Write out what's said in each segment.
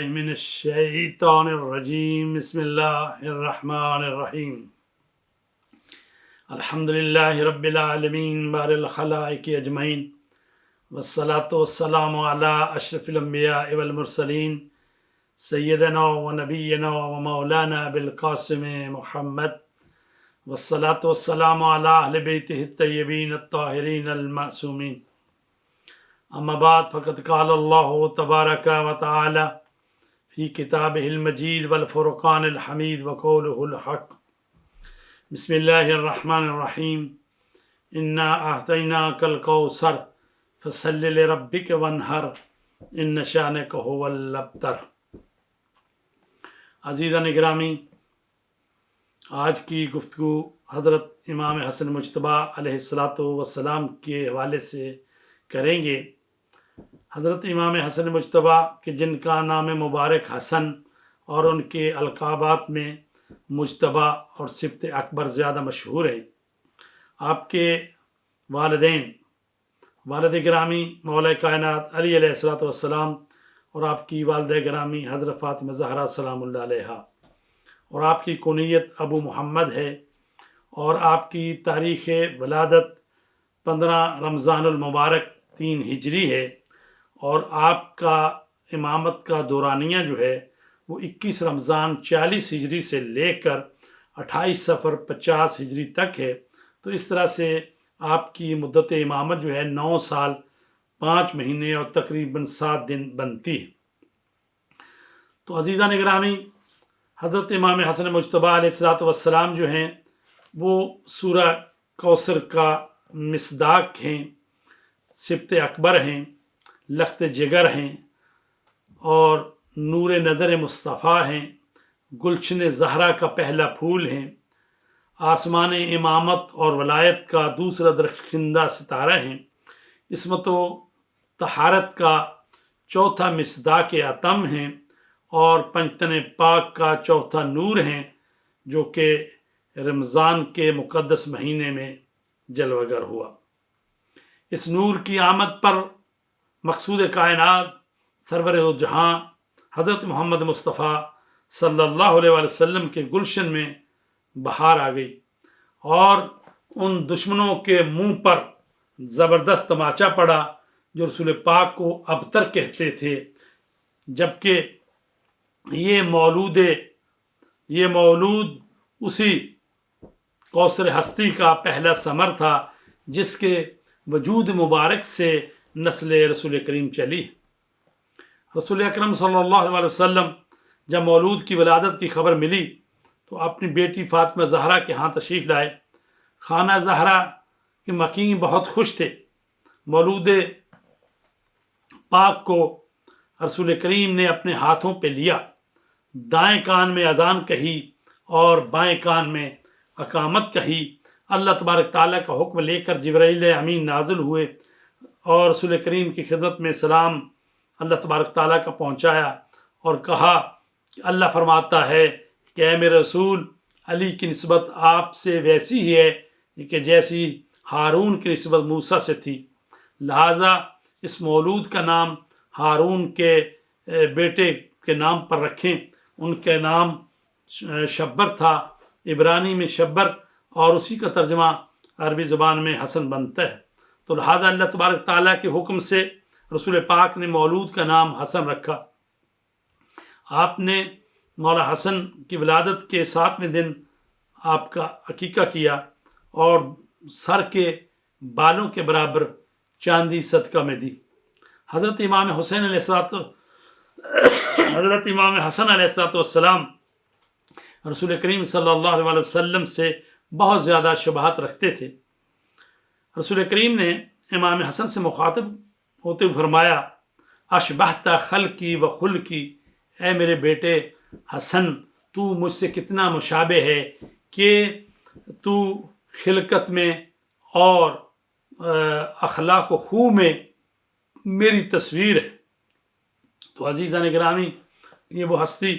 من الشیطان الرجیم بسم اللہ الرحمن الرحیم الحمدللہ رب العالمین بار الخلائق اجمعین والصلاة والسلام علی اشرف الانبیاء والمرسلین سیدنا و نبینا و مولانا بالقاسم محمد والصلاة والسلام علی اہل بیتہ الطیبین الطاہرین المعصومین اما بعد فقد قال اللہ تبارک و تعالی فی کتابہ المجید والفرقان الحمید وقولہ الحق بسم اللہ الرحمن الرحیم انا اعطیناک الکوثر فصل لربک وانحر ان شانک ھو الابتر۔ عزیزان گرامی، آج کی گفتگو حضرت امام حسن مجتبیٰ علیہ السلام کے حوالے سے کریں گے۔ حضرت امام حسن مجتبیٰ کہ جن کا نام مبارک حسن اور ان کے القابات میں مجتبیٰ اور سبط اکبر زیادہ مشہور ہیں، آپ کے والدین والد گرامی مولا کائنات علی علیہ السلام اور آپ کی والدہ گرامی حضرت فاطمہ زہرا سلام اللہ علیہا، اور آپ کی کنیت ابو محمد ہے، اور آپ کی تاریخ ولادت 15 رمضان المبارک 3 ہجری ہے، اور آپ کا امامت کا دورانیہ جو ہے وہ 21 رمضان 40 ہجری سے لے کر 28 صفر 50 ہجری تک ہے۔ تو اس طرح سے آپ کی مدت امامت جو ہے 9 سال 5 مہینے اور تقریباً 7 دن بنتی ہے۔ تو عزیزان گرامی، حضرت امام حسن مجتبیٰ علیہ السلام جو ہیں وہ سورہ کوثر کا مصداق ہیں، سبط اکبر ہیں، لخت جگر ہیں، اور نور نظر مصطفیٰ ہیں، گلشن زہرا کا پہلا پھول ہیں، آسمان امامت اور ولایت کا دوسرا درخشندہ ستارہ ہیں، عصمت و طہارت کا چوتھا مصداق اتم ہیں، اور پنجتن پاک کا چوتھا نور ہیں، جو کہ رمضان کے مقدس مہینے میں جلوہ گر ہوا۔ اس نور کی آمد پر مقصود کائنات سرور جہاں حضرت محمد مصطفیٰ صلی اللہ علیہ وسلم کے گلشن میں بہار آ گئی، اور ان دشمنوں کے منہ پر زبردست تماچا پڑا جو رسول پاک کو ابتر کہتے تھے، جبکہ یہ مولود اسی کوثر ہستی کا پہلا ثمر تھا جس کے وجود مبارک سے نسل رسول کریم چلی۔ رسول اکرم صلی اللہ علیہ وسلم جب مولود کی ولادت کی خبر ملی تو اپنی بیٹی فاطمہ زہرا کے ہاں تشریف لائے۔ خانہ زہرا کے مکین بہت خوش تھے۔ مولود پاک کو رسول کریم نے اپنے ہاتھوں پہ لیا، دائیں کان میں اذان کہی اور بائیں کان میں اقامت کہی۔ اللہ تبارک تعالیٰ کا حکم لے کر جبرائیل امین نازل ہوئے اور رسول کریم کی خدمت میں سلام اللہ تبارک تعالیٰ کا پہنچایا، اور کہا کہ اللہ فرماتا ہے کہ اے میرے رسول، علی کی نسبت آپ سے ویسی ہی ہے کہ جیسی ہارون کی نسبت موسیٰ سے تھی، لہٰذا اس مولود کا نام ہارون کے بیٹے کے نام پر رکھیں۔ ان کے نام شبر تھا، عبرانی میں شبر، اور اسی کا ترجمہ عربی زبان میں حسن بنتا ہے۔ تو لہٰذا اللہ تبارک تعالیٰ کے حکم سے رسول پاک نے مولود کا نام حسن رکھا۔ آپ نے مولا حسن کی ولادت کے 7ویں دن آپ کا عقیقہ کیا، اور سر کے بالوں کے برابر چاندی صدقہ میں دی۔ حضرت امام حسن علیہ السلام رسول کریم صلی اللہ علیہ وسلم سے بہت زیادہ شبہات رکھتے تھے۔ رسول کریم نے امام حسن سے مخاطب ہوتے ہوئے فرمایا، اشبہت خلقی و خلقی، اے میرے بیٹے حسن، تو مجھ سے کتنا مشابہ ہے کہ تو خلقت میں اور اخلاق و خو میں میری تصویر ہے۔ تو عزیزان گرامی، یہ وہ ہستی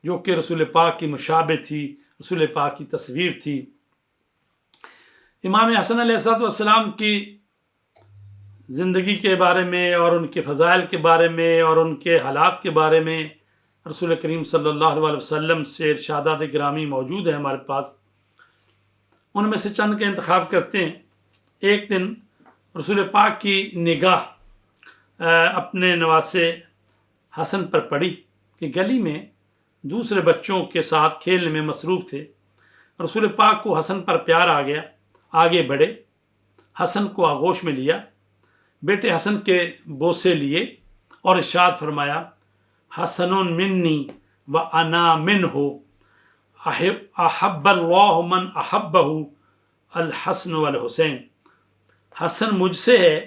جو کہ رسول پاک کی مشابہ تھی، رسول پاک کی تصویر تھی۔ امام حسن علیہ السلام کی زندگی کے بارے میں اور ان کے فضائل کے بارے میں اور ان کے حالات کے بارے میں رسول کریم صلی اللہ علیہ وسلم سے ارشادات گرامی موجود ہیں ہمارے پاس. ان میں سے چند کا انتخاب کرتے ہیں. ایک دن رسول پاک کی نگاہ اپنے نواسے حسن پر پڑی کہ گلی میں دوسرے بچوں کے ساتھ کھیلنے میں مصروف تھے. رسول پاک کو حسن پر پیار آ گیا. آگے بڑھے، حسن کو آغوش میں لیا، بیٹے حسن کے بوسے لیے اور ارشاد فرمایا: حسن منی و انا منہ، احب اللہ من احبہ الحسن والحسین. حسن مجھ سے ہے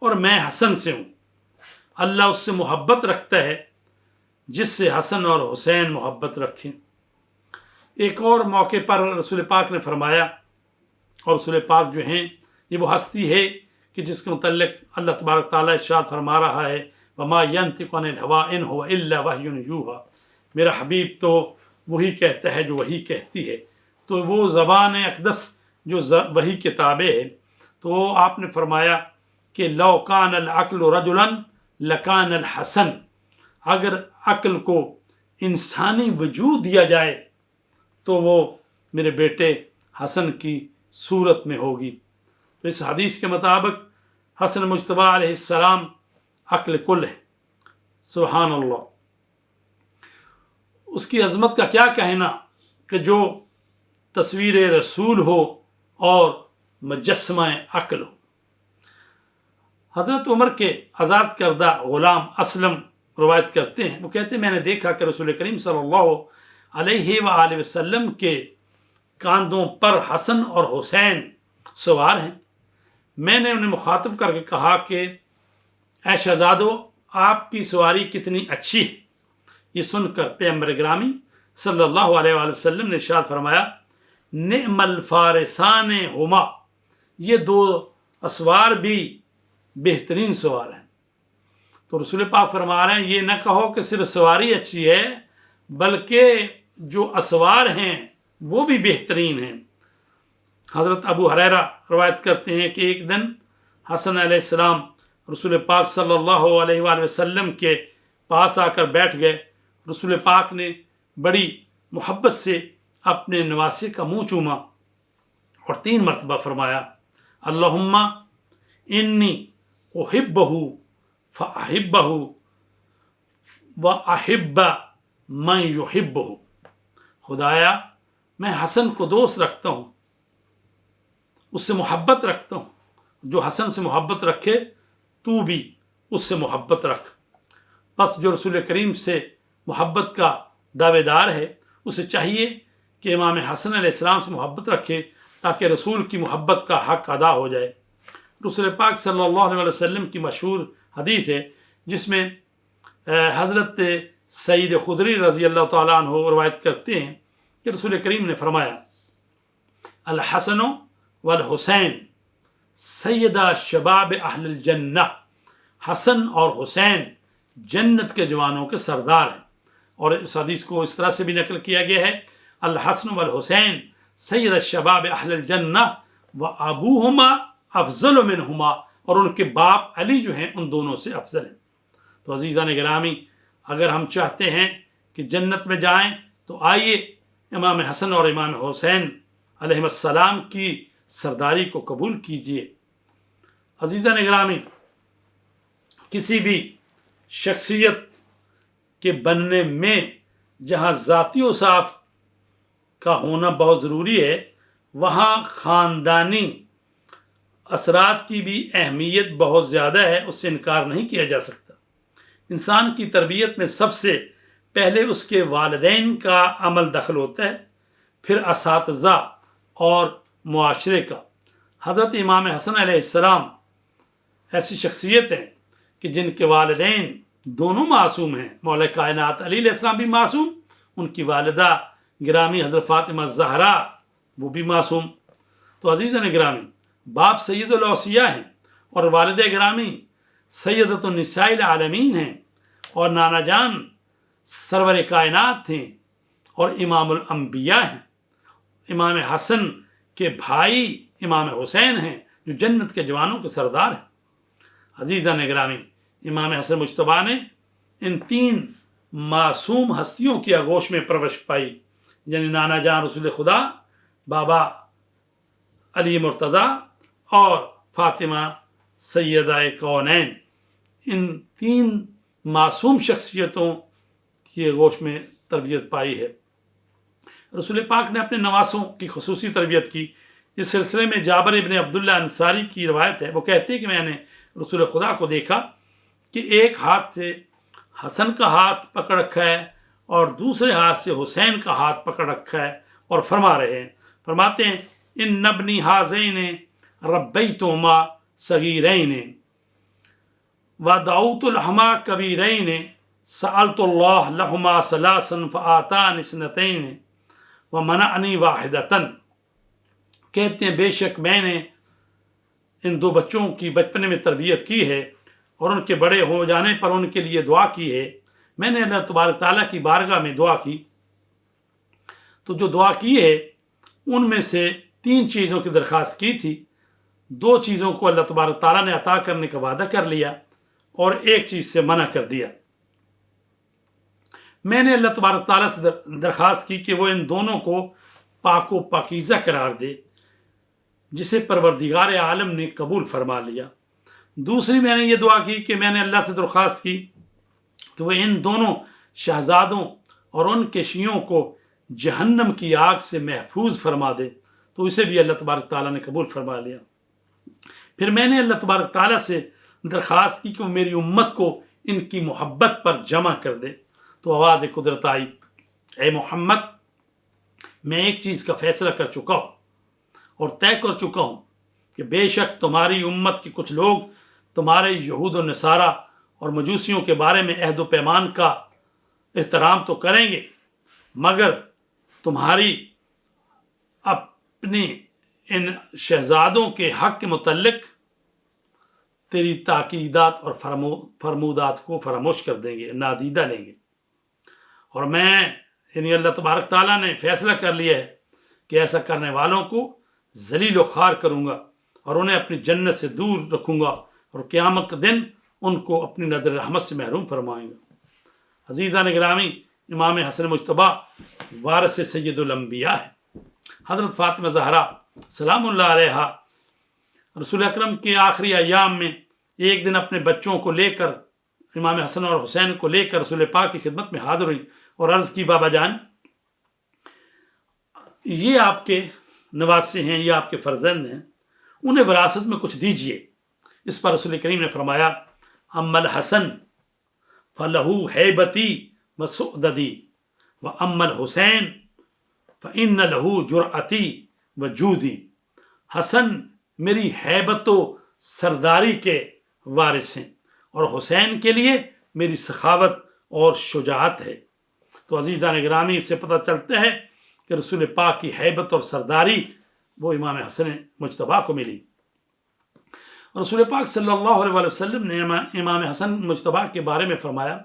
اور میں حسن سے ہوں. اللہ اس سے محبت رکھتا ہے جس سے حسن اور حسین محبت رکھیں. ایک اور موقع پر رسول پاک نے فرمایا، اور رسول پاک جو ہیں یہ وہ ہستی ہے کہ جس کے متعلق اللہ تبارک تعالیٰ ارشاد فرما رہا ہے: وما ينطق عن الهوى ان هو الا وحی یوحی. میرا حبیب تو وہی کہتا ہے جو وہی کہتی ہے. تو وہ زبان اقدس جو وہی کے تابع ہے. تو آپ نے فرمایا کہ لو کان العقل رجلا لکان الحسن، اگر عقل کو انسانی وجود دیا جائے تو وہ میرے بیٹے حسن کی صورت میں ہوگی. تو اس حدیث کے مطابق حسن مجتبیٰ علیہ السلام عقل کل ہے. سبحان اللہ. اس کی عظمت کا کیا کہنا کہ جو تصویر رسول ہو اور مجسمہ عقل ہو. حضرت عمر کے آزاد کردہ غلام اسلم روایت کرتے ہیں، وہ کہتے ہیں میں نے دیکھا کہ رسول کریم صلی اللہ علیہ وآلہ وسلم کے کاندھوں پر حسن اور حسین سوار ہیں. میں نے انہیں مخاطب کر کے کہا کہ اے شہزادو، آپ کی سواری کتنی اچھی ہے. یہ سن کر پیغمبر گرامی صلی اللہ علیہ وآلہ وسلم نے ارشاد فرمایا: نعم الفارسان ہما، یہ دو اسوار بھی بہترین سوار ہیں. تو رسول پاک فرما رہے ہیں یہ نہ کہو کہ صرف سواری اچھی ہے، بلکہ جو اسوار ہیں وہ بھی بہترین ہیں. حضرت ابو ہریرہ روایت کرتے ہیں کہ ایک دن حسن علیہ السلام رسول پاک صلی اللہ علیہ وآلہ وسلم کے پاس آ کر بیٹھ گئے. رسول پاک نے بڑی محبت سے اپنے نواسے کا منہ چوما اور 3 مرتبہ فرمایا: اللہم انی احبہ فاحبہ واحب من یحبہ. خدایا میں حسن کو دوست رکھتا ہوں، اس سے محبت رکھتا ہوں. جو حسن سے محبت رکھے تو بھی اس سے محبت رکھ. پس جو رسول کریم سے محبت کا دعوے دار ہے اسے چاہیے کہ امام حسن علیہ السلام سے محبت رکھے تاکہ رسول کی محبت کا حق ادا ہو جائے. رسول پاک صلی اللہ علیہ وسلم کی مشہور حدیث ہے جس میں حضرت سعید خدری رضی اللہ تعالیٰ عنہ روایت کرتے ہیں کہ رسول کریم نے فرمایا: الحسن والحسین سیدہ شباب اہل الجنہ. حسن اور حسین جنت کے جوانوں کے سردار ہیں. اور اس حدیث کو اس طرح سے بھی نقل کیا گیا ہے: الحسن والحسین سید الشباب اہل الجنہ و ابوہما افضل منہما. اور ان کے باپ علی جو ہیں ان دونوں سے افضل ہیں. تو عزیزان گرامی، اگر ہم چاہتے ہیں کہ جنت میں جائیں تو آئیے امام حسن اور امام حسین علیہ السلام کی سرداری کو قبول کیجیے. عزیزان گرامی، کسی بھی شخصیت کے بننے میں جہاں ذاتی اوصاف کا ہونا بہت ضروری ہے، وہاں خاندانی اثرات کی بھی اہمیت بہت زیادہ ہے، اس سے انکار نہیں کیا جا سکتا. انسان کی تربیت میں سب سے پہلے اس کے والدین کا عمل دخل ہوتا ہے، پھر اساتذہ اور معاشرے کا. حضرت امام حسن علیہ السلام ایسی شخصیت ہیں کہ جن کے والدین دونوں معصوم ہیں. مولا کائنات علی علیہ السلام بھی معصوم، ان کی والدہ گرامی حضرت فاطمہ زہرا وہ بھی معصوم. تو عزیزان گرامی، باپ سید الاوصیاء ہیں اور والد گرامی سیدۃ النساء العالمین ہیں، اور نانا جان سرور کائنات ہیں اور امام الانبیاء ہیں. امام حسن کے بھائی امام حسین ہیں جو جنت کے جوانوں کے سردار ہیں. عزیزان گرامی، امام حسن مجتبیٰ نے ان 3 معصوم ہستیوں کی آغوش میں پرورش پائی، یعنی نانا جان رسول خدا، بابا علی مرتضیٰ اور فاطمہ سیدہ کونین، ان 3 معصوم شخصیتوں کی آغوش میں تربیت پائی ہے۔ رسول پاک نے اپنے نواسوں کی خصوصی تربیت کی۔ اس سلسلے میں جابر ابن عبداللہ انصاری کی روایت ہے، وہ کہتے ہیں کہ میں نے رسول خدا کو دیکھا کہ ایک ہاتھ سے حسن کا ہاتھ پکڑ رکھا ہے اور دوسرے ہاتھ سے حسین کا ہاتھ پکڑ رکھا ہے، اور فرما رہے ہیں، فرماتے ہیں ان نبنی حاضین ربیتہما صغیرین ودعوت الہما کبیرین سألت اللہ لہما ثلاثا فآتانی اثنتین ومنعنی واحدتا۔ کہتے ہیں بے شک میں نے ان 2 بچوں کی بچپنے میں تربیت کی ہے اور ان کے بڑے ہو جانے پر ان کے لیے دعا کی ہے۔ میں نے اللہ تبارک تعالیٰ کی بارگاہ میں دعا کی، تو جو دعا کی ہے ان میں سے 3 چیزوں کی درخواست کی تھی، 2 چیزوں کو اللہ تبارک تعالیٰ نے عطا کرنے کا وعدہ کر لیا اور 1 چیز سے منع کر دیا۔ میں نے اللہ تبارک تعالیٰ سے درخواست کی کہ وہ ان دونوں کو پاک و پاکیزہ قرار دے، جسے پروردگار عالم نے قبول فرما لیا۔ دوسری میں نے یہ دعا کی کہ میں نے اللہ سے درخواست کی کہ وہ ان دونوں شہزادوں اور ان کے شیعوں کو جہنم کی آگ سے محفوظ فرما دے، تو اسے بھی اللہ تبارک تعالیٰ نے قبول فرما لیا۔ پھر میں نے اللہ تبارک تعالیٰ سے درخواست کی کہ وہ میری امت کو ان کی محبت پر جمع کر دے، تو آواز قدرت آئی، اے محمد، میں ایک چیز کا فیصلہ کر چکا ہوں اور طے کر چکا ہوں کہ بے شک تمہاری امت کے کچھ لوگ تمہارے یہود و نصارہ اور مجوسیوں کے بارے میں عہد و پیمان کا احترام تو کریں گے، مگر تمہاری اپنے ان شہزادوں کے حق کے متعلق تیری تاکیدات اور فرمودات کو فراموش کر دیں گے، نادیدہ لیں گے۔ اور میں یعنی اللہ تبارک تعالیٰ نے فیصلہ کر لیا ہے کہ ایسا کرنے والوں کو ذلیل و خوار کروں گا اور انہیں اپنی جنت سے دور رکھوں گا، اور قیامت کے دن ان کو اپنی نظر رحمت سے محروم فرمائیں گا۔ عزیزان گرامی، امام حسن مجتبیٰ وارث سید الانبیاء ہے۔ حضرت فاطمہ زہرا سلام اللہ علیہا رسول اکرم کے آخری ایام میں ایک دن اپنے بچوں کو لے کر، امام حسن اور حسین کو لے کر رسول پاک کی خدمت میں حاضر ہوئی اور عرض کی، بابا جان، یہ آپ کے نواسے ہیں، یہ آپ کے فرزند ہیں، انہیں وراثت میں کچھ دیجئے۔ اس پر رسول کریم نے فرمایا، اما الحسن فلہ ہیبتی وسؤددی واما الحسین فإن لہ جرأتی وجودی۔ حسن میری ہیبت و سرداری کے وارث ہیں اور حسین کے لیے میری سخاوت اور شجاعت ہے۔ تو عزیزان گرامی، اس سے پتہ چلتا ہے کہ رسول پاک کی ہیبت اور سرداری وہ امام حسن مجتبیٰ کو ملی۔ رسول پاک صلی اللہ علیہ وسلم نے امام حسن مجتبیٰ کے بارے میں فرمایا،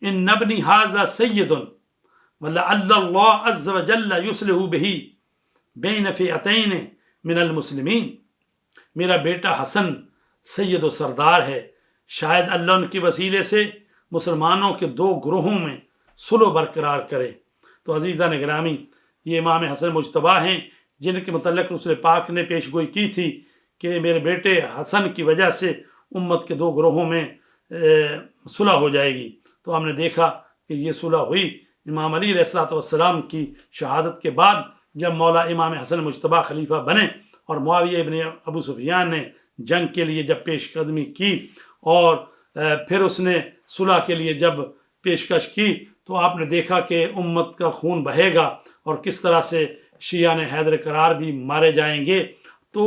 ان نبنی ھذا سید ولعل اللہ عز وجل یصلح بہ بین فئتین من المسلمین۔ میرا بیٹا حسن سید و سردار ہے، شاید اللہ ان کے وسیلے سے مسلمانوں کے 2 گروہوں میں صلح برقرار کرے۔ تو عزیزان گرامی، یہ امام حسن مجتبیٰ ہیں جن کے متعلق رسول پاک نے پیش گوئی کی تھی کہ میرے بیٹے حسن کی وجہ سے امت کے 2 گروہوں میں صلح ہو جائے گی۔ تو ہم نے دیکھا کہ یہ صلح ہوئی امام علی علیہ السلام کی شہادت کے بعد، جب مولا امام حسن مجتبیٰ خلیفہ بنے اور معاویہ ابن ابو سفیان نے جنگ کے لیے جب پیش قدمی کی اور پھر اس نے صلح کے لیے جب پیشکش کی، تو آپ نے دیکھا کہ امت کا خون بہے گا اور کس طرح سے شیعہ حیدر قرار بھی مارے جائیں گے۔ تو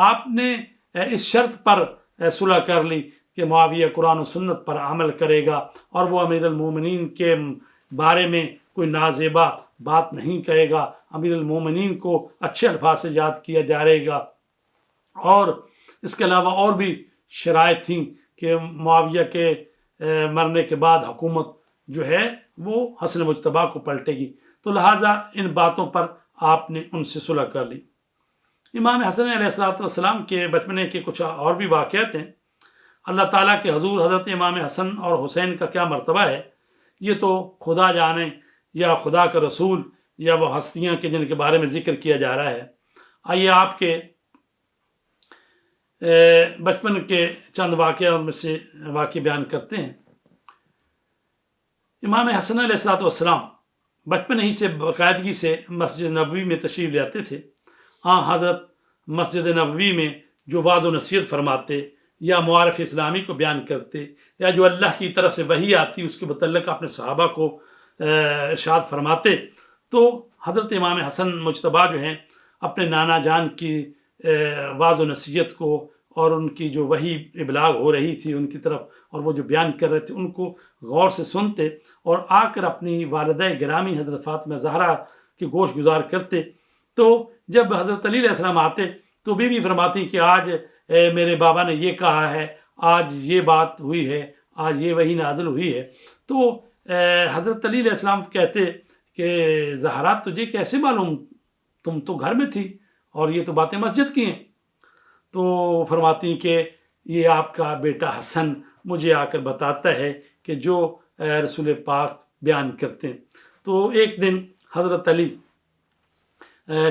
آپ نے اس شرط پر صلح کر لی کہ معاویہ قرآن و سنت پر عمل کرے گا اور وہ امیر المومنین کے بارے میں کوئی نازیبا بات نہیں کہے گا، امیر المومنین کو اچھے الفاظ سے یاد کیا جائے گا۔ اور اس کے علاوہ اور بھی شرائط تھیں کہ معاویہ کے مرنے کے بعد حکومت جو ہے وہ حسن مجتبیٰ کو پلٹے گی، تو لہٰذا ان باتوں پر آپ نے ان سے صلح کر لی۔ امام حسن علیہ السلام کے بچپنے کے کچھ اور بھی واقعات ہیں۔ اللہ تعالیٰ کے حضور حضرت امام حسن اور حسین کا کیا مرتبہ ہے یہ تو خدا جانے یا خدا کا رسول یا وہ ہستیاں کے جن کے بارے میں ذکر کیا جا رہا ہے۔ آئیے آپ کے بچپن کے چند واقعہ میں سے واقع بیان کرتے ہیں۔ امام حسن علیہ السلام بچپن ہی سے باقاعدگی سے مسجد نبوی میں تشریف لے آتے تھے۔ حضرت مسجد نبوی میں جو وعظ و نصیحت فرماتے یا معارف اسلامی کو بیان کرتے یا جو اللہ کی طرف سے وحی آتی اس کے متعلق اپنے صحابہ کو ارشاد فرماتے، تو حضرت امام حسن مجتبیٰ جو ہیں اپنے نانا جان کی وعظ و نصیحت کو اور ان کی جو وحی ابلاغ ہو رہی تھی ان کی طرف اور وہ جو بیان کر رہے تھے ان کو غور سے سنتے اور آ کر اپنی والدہ گرامی حضرت فاطمہ زہرا کی گوش گزار کرتے۔ تو جب حضرت علی علیہ السلام آتے تو بیوی فرماتی کہ آج میرے بابا نے یہ کہا ہے، آج یہ بات ہوئی ہے، آج یہ وحی نازل ہوئی ہے۔ تو حضرت علی علیہ السلام کہتے کہ زہرا تجھے کیسے معلوم، تم تو گھر میں تھی اور یہ تو باتیں مسجد کی ہیں۔ تو فرماتی کہ یہ آپ کا بیٹا حسن مجھے آ کر بتاتا ہے کہ جو رسول پاک بیان کرتے ہیں۔ تو ایک دن حضرت علی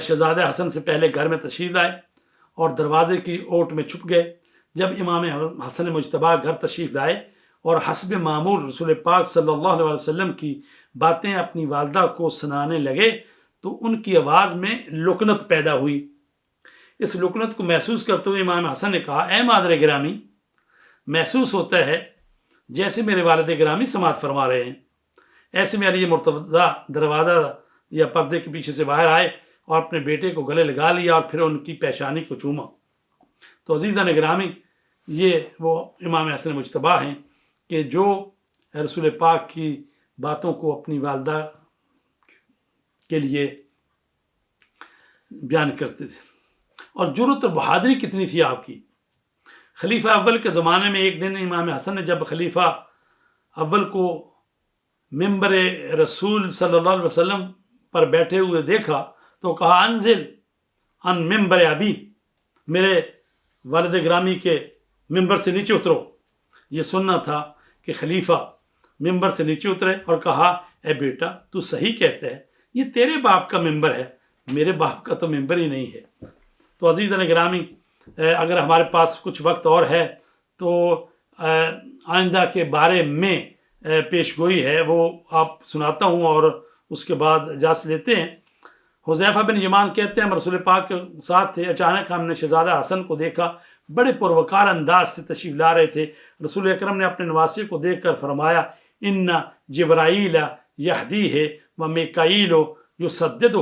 شہزادہ حسن سے پہلے گھر میں تشریف لائے اور دروازے کی اوٹ میں چھپ گئے۔ جب امام حسن مجتبیٰ گھر تشریف لائے اور حسب معمول رسول پاک صلی اللہ علیہ وسلم کی باتیں اپنی والدہ کو سنانے لگے تو ان کی آواز میں لکنت پیدا ہوئی۔ اس لکنت کو محسوس کرتے ہوئے امام حسن نے کہا، اے مادر گرامی، محسوس ہوتا ہے جیسے میرے والد گرامی سماعت فرما رہے ہیں۔ ایسے میں علی مرتضیٰ دروازہ یا پردے کے پیچھے سے باہر آئے اور اپنے بیٹے کو گلے لگا لیا اور پھر ان کی پیشانی کو چوما۔ تو عزیزان گرامی، یہ وہ امام حسن مجتبیٰ ہیں کہ جو رسول پاک کی باتوں کو اپنی والدہ کے لیے بیان کرتے تھے۔ اور جرأت اور بہادری کتنی تھی آپ کی۔ خلیفہ اول کے زمانے میں ایک دن امام حسن نے جب خلیفہ اول کو ممبر رسول صلی اللہ علیہ وسلم پر بیٹھے ہوئے دیکھا تو کہا، انزل ان ممبر ابی، میرے والد گرامی کے ممبر سے نیچے اترو۔ یہ سننا تھا کہ خلیفہ ممبر سے نیچے اترے اور کہا، اے بیٹا تو صحیح کہتا ہے، یہ تیرے باپ کا ممبر ہے، میرے باپ کا تو ممبر ہی نہیں ہے۔ تو عزیزان گرامی، اگر ہمارے پاس کچھ وقت اور ہے تو آئندہ کے بارے میں پیش گوئی ہے، وہ آپ سناتا ہوں اور اس کے بعد اجازت لیتے ہیں۔ حذیفہ بن یمان کہتے ہیں ہم رسول پاک کے ساتھ تھے، اچانک ہم نے شہزادہ حسن کو دیکھا، بڑے پروکار انداز سے تشریف لا رہے تھے۔ رسول اکرم نے اپنے نواسے کو دیکھ کر فرمایا، ان جبرائیل یہدیہ و میکائیل یسددہ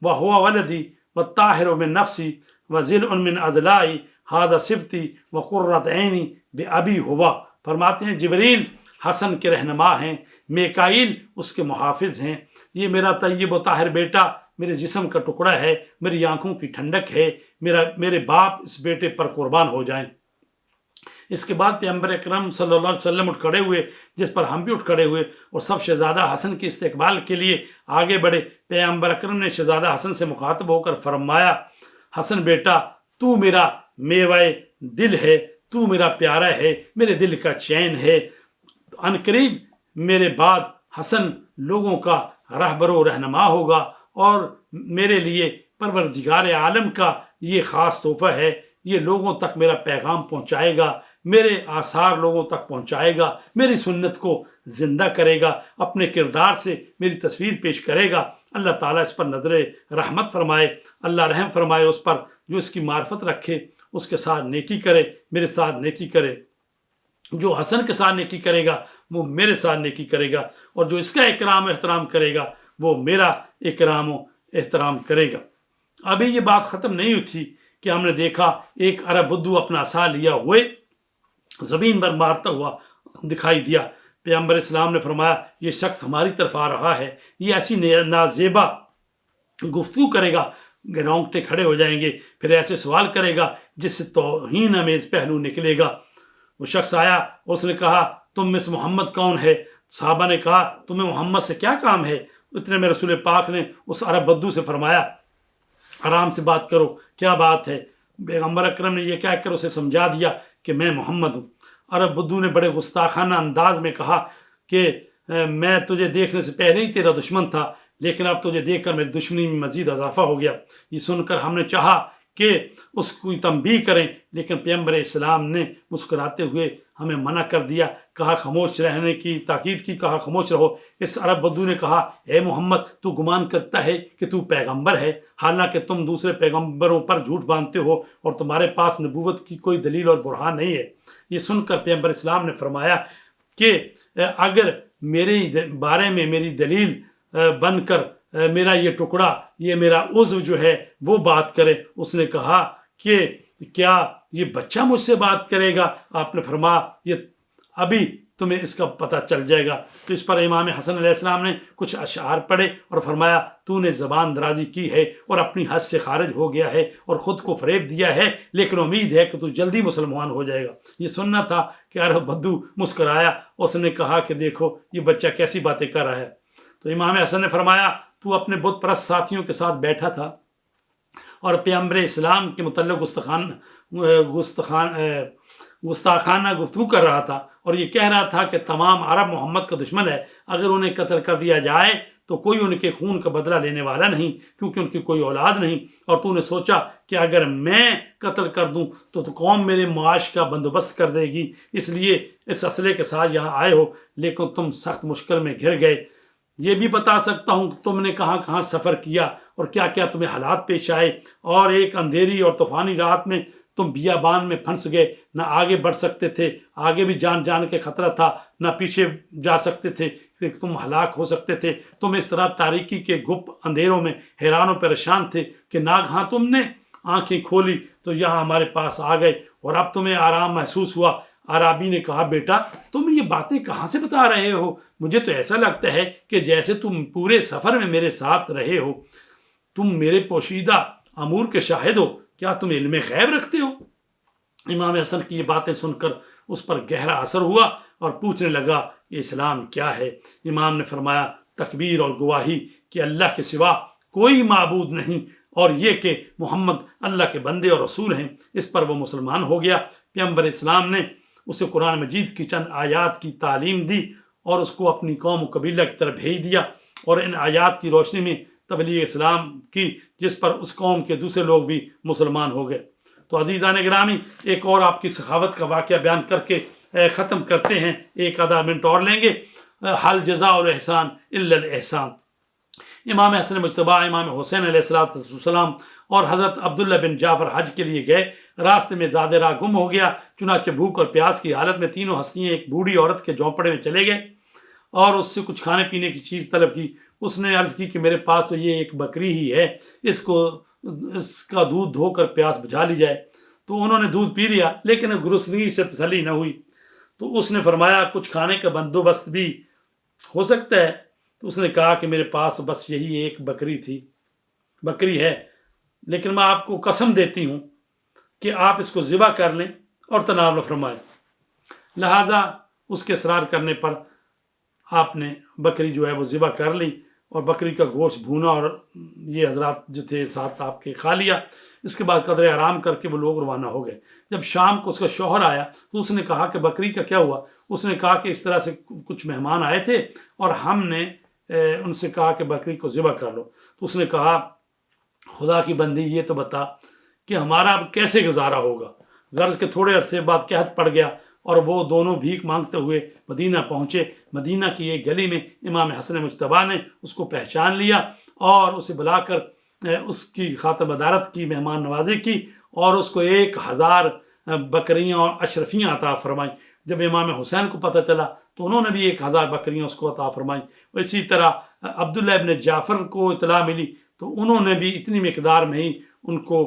وہو ولدی والطاہر من نفسی وذل من اضلاعی ھذا صبتی وقرۃ عینی بابی ہوا۔ فرماتے ہیں جبریل حسن کے رہنما ہیں، میکائیل اس کے محافظ ہیں، یہ میرا طیب و طاہر بیٹا میرے جسم کا ٹکڑا ہے، میری آنکھوں کی ٹھنڈک ہے، میرے باپ اس بیٹے پر قربان ہو جائیں۔ اس کے بعد پیغمبر اکرم صلی اللہ علیہ وسلم اٹھ کھڑے ہوئے، جس پر ہم بھی اٹھ کھڑے ہوئے اور سب شہزادہ حسن کے استقبال کے لیے آگے بڑھے۔ پیغمبر اکرم نے شہزادہ حسن سے مخاطب ہو کر فرمایا، حسن بیٹا تو میرا میوہ دل ہے، تو میرا پیارا ہے، میرے دل کا چین ہے۔ ان قریب میرے بعد حسن لوگوں کا رہبر و رہنما ہوگا اور میرے لیے پروردگار عالم کا یہ خاص تحفہ ہے، یہ لوگوں تک میرا پیغام پہنچائے گا، میرے آثار لوگوں تک پہنچائے گا، میری سنت کو زندہ کرے گا، اپنے کردار سے میری تصویر پیش کرے گا۔ اللہ تعالیٰ اس پر نظر رحمت فرمائے، اللہ رحم فرمائے اس پر، جو اس کی معرفت رکھے اس کے ساتھ نیکی کرے، میرے ساتھ نیکی کرے۔ جو حسن کے ساتھ نیکی کرے گا وہ میرے ساتھ نیکی کرے گا، اور جو اس کا اکرام و احترام کرے گا وہ میرا اکرام و احترام کرے گا۔ ابھی یہ بات ختم نہیں ہوئی تھی کہ ہم نے دیکھا ایک عرب بدو اپنا عصا لیا ہوئے زمین پر مارتا ہوا دکھائی دیا۔ پیغمبر اسلام نے فرمایا، یہ شخص ہماری طرف آ رہا ہے، یہ ایسی نازیبا گفتگو کرے گا، رونگٹے کھڑے ہو جائیں گے، پھر ایسے سوال کرے گا جس سے توہین آمیز پہلو نکلے گا۔ وہ شخص آیا، اس نے کہا، تم میں سے محمد کون ہے؟ صحابہ نے کہا، تمہیں محمد سے کیا کام ہے؟ اتنے میں رسول پاک نے اس عرب بدو سے فرمایا، آرام سے بات کرو، کیا بات ہے؟ پیغمبر اکرم نے یہ کہہ کر اسے سمجھا دیا کہ میں محمد ہوں۔ عرب بدو نے بڑے گستاخانہ انداز میں کہا کہ میں تجھے دیکھنے سے پہلے ہی تیرا دشمن تھا، لیکن اب تجھے دیکھ کر میری دشمنی میں مزید اضافہ ہو گیا۔ یہ سن کر ہم نے چاہا کہ اس کی تنبیہ کریں، لیکن پیغمبر اسلام نے مسکراتے ہوئے ہمیں منع کر دیا، کہا خاموش رہنے کی تاکید کی، کہا خاموش رہو۔ اس عرب بدو نے کہا اے محمد تو گمان کرتا ہے کہ تو پیغمبر ہے، حالانکہ تم دوسرے پیغمبروں پر جھوٹ باندھتے ہو اور تمہارے پاس نبوت کی کوئی دلیل اور برہان نہیں ہے۔ یہ سن کر پیغمبر اسلام نے فرمایا کہ اگر میرے بارے میں میری دلیل بن کر میرا یہ ٹکڑا، یہ میرا عضو جو ہے وہ بات کرے۔ اس نے کہا کہ کیا یہ بچہ مجھ سے بات کرے گا؟ آپ نے فرمایا یہ ابھی تمہیں اس کا پتہ چل جائے گا۔ تو اس پر امام حسن علیہ السلام نے کچھ اشعار پڑھے اور فرمایا تو نے زبان درازی کی ہے اور اپنی حد سے خارج ہو گیا ہے اور خود کو فریب دیا ہے، لیکن امید ہے کہ تو جلدی مسلمان ہو جائے گا۔ یہ سننا تھا کہ عرب بدو مسکرایا، اس نے کہا کہ دیکھو یہ بچہ کیسی باتیں کر رہا ہے۔ تو امام حسن نے فرمایا تو اپنے بت پرست ساتھیوں کے ساتھ بیٹھا تھا اور پیغمبر اسلام کے متعلق گستاخانہ گفتگو کر رہا تھا اور یہ کہہ رہا تھا کہ تمام عرب محمد کا دشمن ہے، اگر انہیں قتل کر دیا جائے تو کوئی ان کے خون کا بدلہ لینے والا نہیں، کیونکہ ان کی کوئی اولاد نہیں، اور تو نے سوچا کہ اگر میں قتل کر دوں تو قوم میرے معاش کا بندوبست کر دے گی، اس لیے اس اسلحے کے ساتھ یہاں آئے ہو، لیکن تم سخت مشکل میں گھر گئے۔ یہ بھی بتا سکتا ہوں کہ تم نے کہاں کہاں سفر کیا اور کیا کیا تمہیں حالات پیش آئے، اور ایک اندھیری اور طوفانی رات میں تم بیابان میں پھنس گئے، نہ آگے بڑھ سکتے تھے، آگے بھی جان کے خطرہ تھا، نہ پیچھے جا سکتے تھے کہ تم ہلاک ہو سکتے تھے۔ تم اس طرح تاریکی کے گپ اندھیروں میں حیران و پریشان تھے کہ ناگہاں تم نے آنکھیں کھولی تو یہاں ہمارے پاس آ گئے اور اب تمہیں آرام محسوس ہوا۔ عرابی نے کہا بیٹا تم یہ باتیں کہاں سے بتا رہے ہو؟ مجھے تو ایسا لگتا ہے کہ جیسے تم پورے سفر میں میرے ساتھ رہے ہو، تم میرے پوشیدہ امور کے شاہد ہو، کیا تم علم غیب رکھتے ہو؟ امام حسن کی یہ باتیں سن کر اس پر گہرا اثر ہوا اور پوچھنے لگا یہ اسلام کیا ہے؟ امام نے فرمایا تکبیر اور گواہی کہ اللہ کے سوا کوئی معبود نہیں اور یہ کہ محمد اللہ کے بندے اور رسول ہیں۔ اس پر وہ مسلمان ہو گیا۔ پیغمبر اسلام نے اسے قرآن مجید کی چند آیات کی تعلیم دی اور اس کو اپنی قوم و قبیلہ کی طرف بھیج دیا، اور ان آیات کی روشنی میں تبلیغ اسلام کی، جس پر اس قوم کے دوسرے لوگ بھی مسلمان ہو گئے۔ تو عزیزان گرامی، ایک اور آپ کی سخاوت کا واقعہ بیان کر کے ختم کرتے ہیں، ایک آدھا منٹ اور لیں گے۔ حل جزاء الاحسان الا الاحسان۔ امام حسن مجتبیٰ، امام حسین علیہ السلام اور حضرت عبداللہ بن جعفر حج کے لیے گئے۔ راستے میں زیادہ راہ گم ہو گیا، چنانچہ بھوک اور پیاس کی حالت میں تینوں ہستیاں ایک بوڑھی عورت کے جھونپڑے میں چلے گئے اور اس سے کچھ کھانے پینے کی چیز طلب کی۔ اس نے عرض کی کہ میرے پاس تو یہ ایک بکری ہی ہے، اس کا دودھ دھو کر پیاس بجھا لی جائے۔ تو انہوں نے دودھ پی لیا، لیکن گرسنگی سے تسلی نہ ہوئی۔ تو اس نے فرمایا کچھ کھانے کا بندوبست بھی ہو سکتا ہے؟ تو اس نے کہا کہ میرے پاس بس یہی ایک بکری ہے، لیکن میں آپ کو قسم دیتی ہوں کہ آپ اس کو ذبح کر لیں اور تناول فرمائیں۔ لہٰذا اس کے اصرار کرنے پر آپ نے بکری جو ہے وہ ذبح کر لی اور بکری کا گوشت بھونا اور یہ حضرات جو تھے ساتھ آپ کے کھا لیا۔ اس کے بعد قدر آرام کر کے وہ لوگ روانہ ہو گئے۔ جب شام کو اس کا شوہر آیا تو اس نے کہا کہ بکری کا کیا ہوا؟ اس نے کہا کہ اس طرح سے کچھ مہمان آئے تھے اور ہم نے ان سے کہا کہ بکری کو ذبح کر لو۔ تو اس نے کہا خدا کی بندی یہ تو بتا کہ ہمارا اب کیسے گزارا ہوگا؟ غرض کے تھوڑے عرصے بعد قحط پڑ گیا اور وہ دونوں بھیک مانگتے ہوئے مدینہ پہنچے۔ مدینہ کی ایک گلی میں امام حسن مجتبیٰ نے اس کو پہچان لیا اور اسے بلا کر اس کی خاطر مدارت کی، مہمان نوازی کی اور اس کو 1000 بکریاں اور اشرفیاں عطا فرمائیں۔ جب امام حسین کو پتہ چلا تو انہوں نے بھی 1000 بکریاں اس کو عطا فرمائیں۔ اسی طرح عبداللہ ابن جعفر کو اطلاع ملی تو انہوں نے بھی اتنی مقدار میں ہی ان کو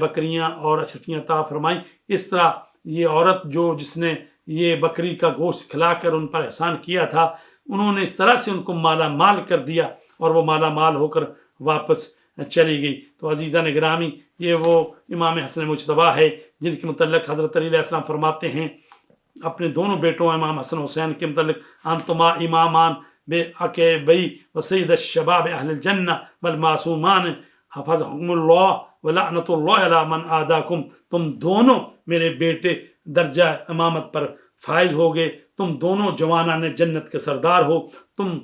بکریاں اور اشرفیاں عطا فرمائیں۔ اس طرح یہ عورت جس نے یہ بکری کا گوشت کھلا کر ان پر احسان کیا تھا، انہوں نے اس طرح سے ان کو مالا مال کر دیا اور وہ مالا مال ہو کر واپس چلی گئی۔ تو عزیزان گرامی، یہ وہ امام حسن مجتبیٰ ہے جن کے متعلق حضرت علی علیہ السلام فرماتے ہیں اپنے دونوں بیٹوں امام حسن حسین کے متعلق انتما امامان بے عقیبی و سید الشباب اہل الجنہ والمعصومان حفظکم اللہ ولعنت اللہ علی من آداکم۔ تم دونوں میرے بیٹے درجہ امامت پر فائز ہوگے، تم دونوں جوانان جنت کے سردار ہو، تم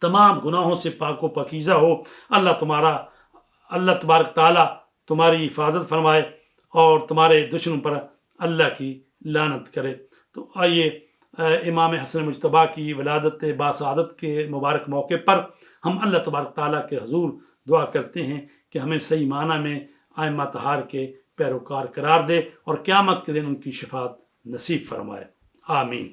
تمام گناہوں سے پاک و پاکیزہ ہو۔ اللہ تبارک تعالیٰ تمہاری حفاظت فرمائے اور تمہارے دشمن پر اللہ کی لعنت کرے۔ تو آئیے امام حسن مجتبیٰ کی ولادت باسعادت کے مبارک موقع پر ہم اللہ تبارک تعالیٰ کے حضور دعا کرتے ہیں کہ ہمیں صحیح معنی میں ائمہ طہار کے پیروکار قرار دے اور قیامت کے دن ان کی شفاعت نصیب فرمائے، آمین۔